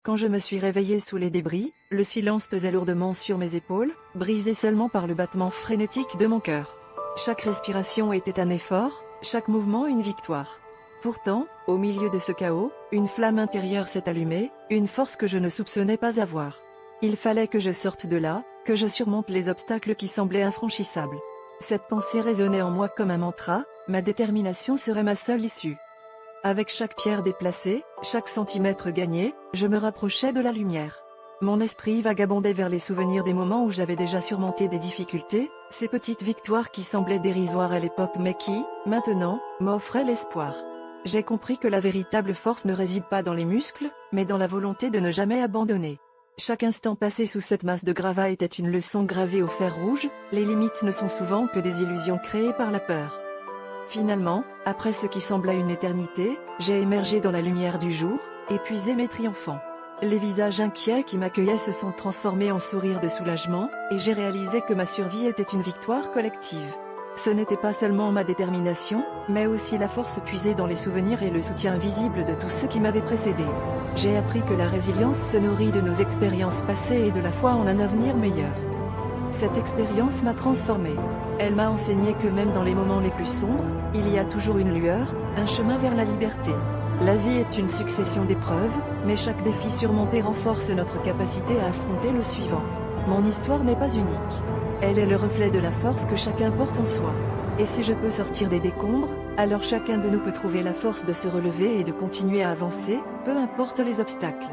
Quand je me suis réveillée sous les débris, le silence pesait lourdement sur mes épaules, brisé seulement par le battement frénétique de mon cœur. Chaque respiration était un effort, chaque mouvement une victoire. Pourtant, au milieu de ce chaos, une flamme intérieure s'est allumée, une force que je ne soupçonnais pas avoir. Il fallait que je sorte de là, que je surmonte les obstacles qui semblaient infranchissables. Cette pensée résonnait en moi comme un mantra, ma détermination serait ma seule issue. Avec chaque pierre déplacée, chaque centimètre gagné, je me rapprochais de la lumière. Mon esprit vagabondait vers les souvenirs des moments où j'avais déjà surmonté des difficultés, ces petites victoires qui semblaient dérisoires à l'époque mais qui, maintenant, m'offraient l'espoir. J'ai compris que la véritable force ne réside pas dans les muscles, mais dans la volonté de ne jamais abandonner. Chaque instant passé sous cette masse de gravats était une leçon gravée au fer rouge, les limites ne sont souvent que des illusions créées par la peur. Finalement, après ce qui sembla une éternité, j'ai émergé dans la lumière du jour, épuisé mais triomphant. Les visages inquiets qui m'accueillaient se sont transformés en sourires de soulagement, et j'ai réalisé que ma survie était une victoire collective. Ce n'était pas seulement ma détermination, mais aussi la force puisée dans les souvenirs et le soutien visible de tous ceux qui m'avaient précédé. J'ai appris que la résilience se nourrit de nos expériences passées et de la foi en un avenir meilleur. Cette expérience m'a transformé. Elle m'a enseigné que même dans les moments les plus sombres, il y a toujours une lueur, un chemin vers la liberté. La vie est une succession d'épreuves, mais chaque défi surmonté renforce notre capacité à affronter le suivant. Mon histoire n'est pas unique. Elle est le reflet de la force que chacun porte en soi. Et si je peux sortir des décombres, alors chacun de nous peut trouver la force de se relever et de continuer à avancer, peu importe les obstacles.